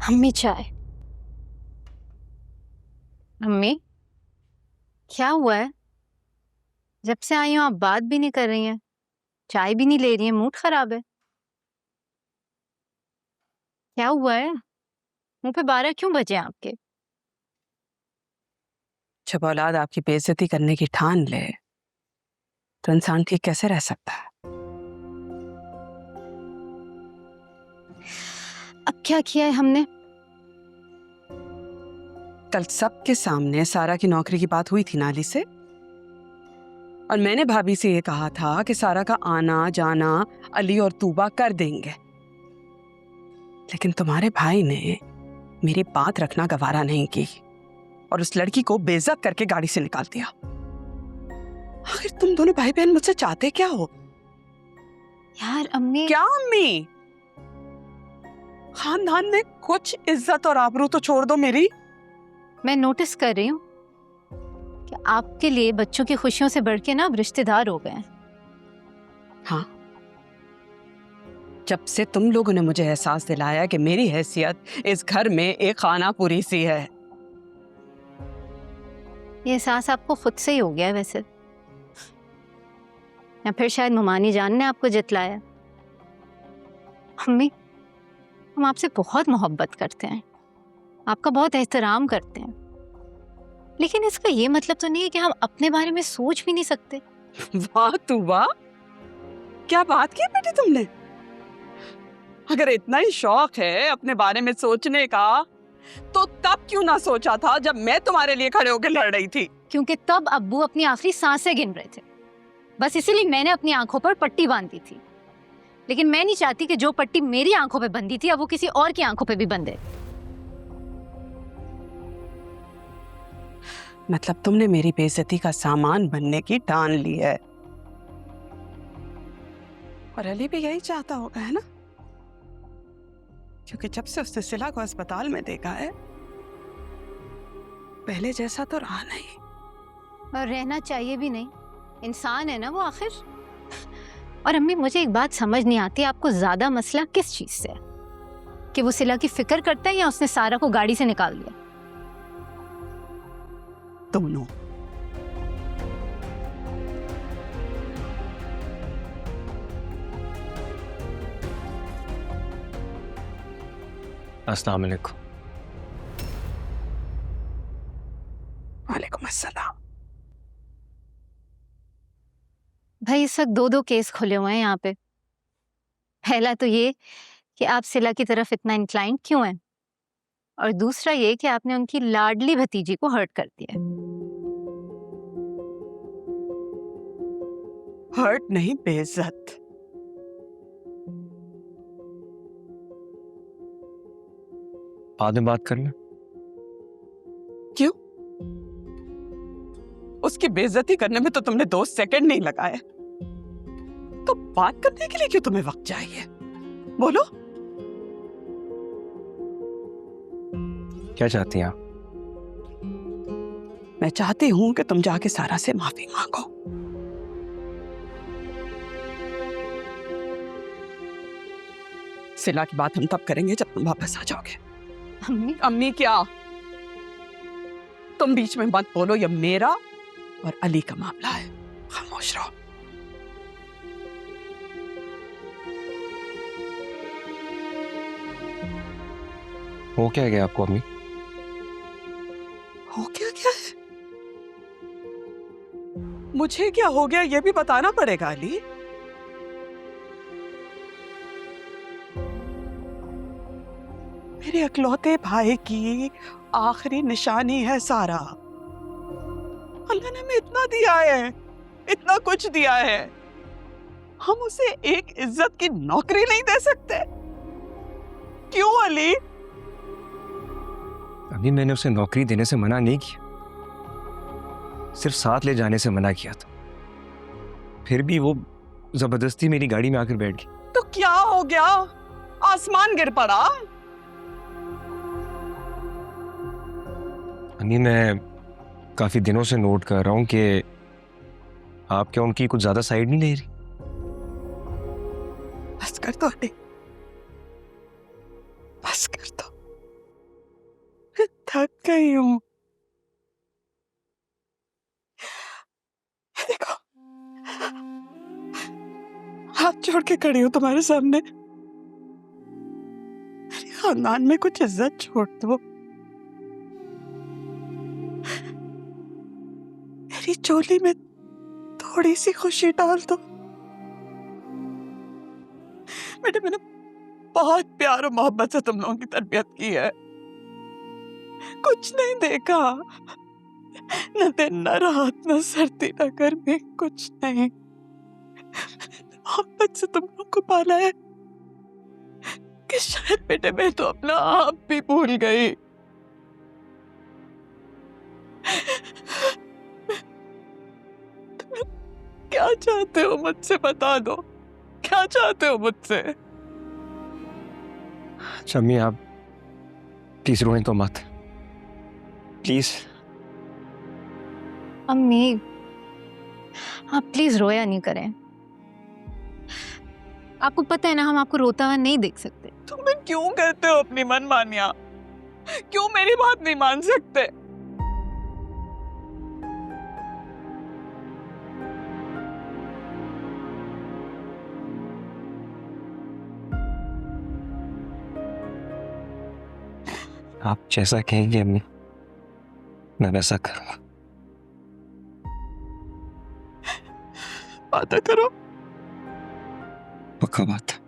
अम्मी चाय। अम्मी क्या हुआ है? जब से आई हूँ आप बात भी नहीं कर रही हैं, चाय भी नहीं ले रही हैं, मूड खराब है। क्या हुआ है? मुंह पे 12 क्यों बजे हैं आपके? जब औलाद आपकी बेइज्जती करने की ठान ले तो इंसान ठीक कैसे रह सकता है? अब क्या किया है हमने? कल सबके सामने सारा की नौकरी की बात हुई थी नाली से, और मैंने भाभी से ये कहा था कि सारा का आना जाना अली और तूबा कर देंगे, लेकिन तुम्हारे भाई ने मेरी बात रखना गवारा नहीं की और उस लड़की को बेइज्जत करके गाड़ी से निकाल दिया। आखिर तुम दोनों भाई बहन मुझसे चाहते क्या हो? यार अम्मी। क्या अम्मी? खानदान में कुछ इज्जत और आबरू तो छोड़ दो मेरी। मैं नोटिस कर रही हूँ कि आपके लिए बच्चों की खुशियों से बढ़ के ना अब रिश्तेदार हो गए हैं। हाँ, जब से तुम लोगों ने मुझे एहसास दिलाया कि मेरी हैसियत इस घर में एक खानापुरी सी है। ये एहसास आपको खुद से ही हो गया है वैसे, या फिर शायद मुमानी जान ने आपको जितलाया। अम्मी, हम आपसे बहुत मोहब्बत करते हैं, आपका बहुत एहतराम करते हैं, लेकिन इसका ये मतलब तो नहीं है कि हम अपने बारे में सोच भी नहीं सकते। वाह तू वाह, क्या बात की बेटी तुमने। अगर इतना ही शौक है अपने बारे में सोचने का, तो तब क्यों ना सोचा था जब मैं तुम्हारे लिए खड़े होकर लड़ रही थी? क्योंकि तब अब्बू अपनी आखिरी सांसें गिन रहे थे, बस इसीलिए मैंने अपनी आंखों पर पट्टी बांधी थी। लेकिन मैं नहीं चाहती कि जो पट्टी मेरी आंखों पे बंधी थी अब वो किसी और की आंखों पे भी बंधे। मतलब तुमने मेरी बेइज्जती का सामान बनने की ठान ली है, और अली भी यही चाहता होगा, है ना? क्योंकि जब से उसने सिला को अस्पताल में देखा है, पहले जैसा तो रहा नहीं। और रहना चाहिए भी नहीं, इंसान है ना वो आखिर। और अम्मी, मुझे एक बात समझ नहीं आती, आपको ज्यादा मसला किस चीज से है? कि वो सिला की फिक्र करता है या उसने सारा को गाड़ी से निकाल दिया? दोनों। अस्सलाम वालेकुम। वालेकुम अस्सलाम। भाई इस वक्त दो केस खुले हुए हैं यहाँ पे। पहला तो ये कि आप सिला की तरफ इतना इंक्लाइंड क्यों हैं, और दूसरा ये कि आपने उनकी लाडली भतीजी को हर्ट कर दिया। हर्ट नहीं, बेइज्जत। बाद में बात कर लें। क्यों? उसकी बेइज्जती करने में तो तुमने 2 सेकंड नहीं लगाए, तो बात करने के लिए क्यों तुम्हें वक्त चाहिए? बोलो। क्या चाहती हैं आप? मैं चाहती हूं कि तुम जाके सारा से माफी मांगो। सिला की बात हम तब करेंगे जब तुम वापस आ जाओगे। अम्मी, अम्मी क्या? तुम बीच में मत बोलो, ये मेरा और अली का मामला है। खामोश रहो। हो क्या गया आपको अम्मी? हो क्या क्या है? मुझे क्या हो गया ये भी बताना पड़ेगा अली। मेरे अकलौते भाई की आखिरी निशानी है सारा। अल्लाह ने हमें इतना दिया है, इतना कुछ दिया है, हम उसे एक इज्जत की नौकरी नहीं दे सकते? क्यों अली? अभी मैंने उसे नौकरी देने से मना नहीं किया, सिर्फ साथ ले जाने से मना किया था। फिर भी वो जबरदस्ती मेरी गाड़ी में आकर बैठ गई। तो क्या हो गया? आसमान गिर पड़ा? अम्मी, मैं काफी दिनों से नोट कर रहा हूं कि आप क्या उनकी कुछ ज्यादा साइड नहीं ले रही? बस कर दो अली, बस कर दो। थक गई हूँ। देखो, हाथ जोड़ के खड़ी हूँ तुम्हारे सामने। मेरे खानदान में कुछ इज्जत छोड़ दो। मेरी चोली में थोड़ी सी खुशी डाल दो। मैंने बहुत प्यार और मोहब्बत से तुम लोगों की तरबियत की है। कुछ नहीं देखा, न दिन न रात, न सर्दी न गर्मी, कुछ नहीं। मोहब्बत से तुम लोगों को पाला है कि शायद बेटे मैं तो अपना आप भी भूल गई। तुम क्या चाहते हो मुझसे, बता दो, क्या चाहते हो मुझसे? शम्मी, आप प्लीज रोएं तो मत, प्लीज। अम्मी, आप प्लीज रोया नहीं करें। आपको पता है ना, हम आपको रोता हुआ नहीं देख सकते। तुम्हें क्यों कहते हो अपनी मनमानियां? क्यों मेरी बात नहीं मान सकते? आप जैसा कहेंगे अम्मी, मैं वैसा करूंगा। वादा करो। पक्का बात।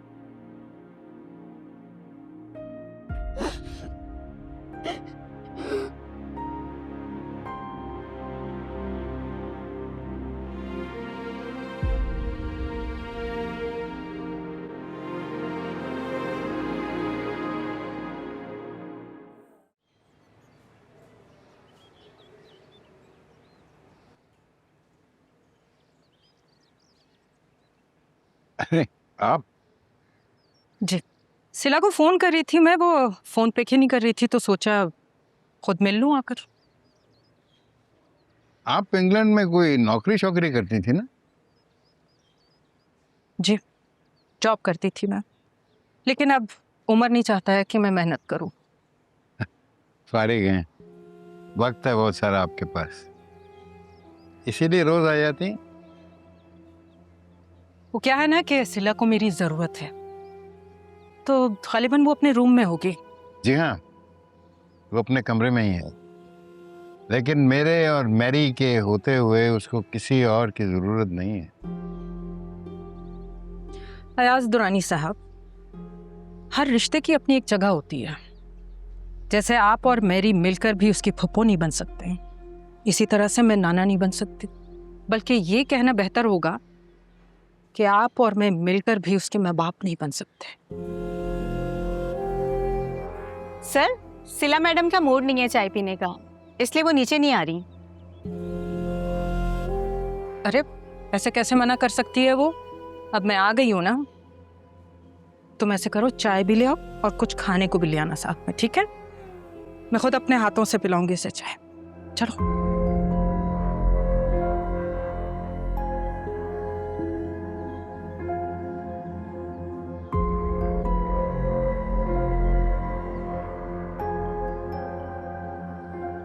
अरे आप जी, सिला को फोन कर रही थी मैं, वो फोन पिक ही नहीं कर रही थी, तो सोचा खुद मिल लूं आकर। आप इंग्लैंड में कोई नौकरी शौकरी करती थी ना? जी, जॉब करती थी मैं, लेकिन अब उम्र नहीं चाहता है कि मैं मेहनत करूं। फारिग हैं, वक्त है बहुत सारा आपके पास, इसीलिए रोज आ जाती। वो क्या है ना कि सिला को मेरी ज़रूरत है, तो गालिबन वो अपने रूम में होगी। जी हाँ, वो अपने कमरे में ही है, लेकिन मेरे और मैरी के होते हुए उसको किसी और की ज़रूरत नहीं है। अयाज दुरानी साहब, हर रिश्ते की अपनी एक जगह होती है। जैसे आप और मैरी मिलकर भी उसकी फुप्पो नहीं बन सकते, इसी तरह से मैं नाना नहीं बन सकती। बल्कि ये कहना बेहतर होगा कि आप और मैं मिलकर भी उसके माँ बाप नहीं बन सकते। सर, सिला मैडम का मूड नहीं है चाय पीने का, इसलिए वो नीचे नहीं आ रही। अरे ऐसे कैसे मना कर सकती है वो? अब मैं आ गई हूँ ना, तुम ऐसे करो, चाय भी ले आओ और कुछ खाने को भी ले आना साथ में, ठीक है? मैं खुद अपने हाथों से पिलाऊंगी इसे चाय। चलो।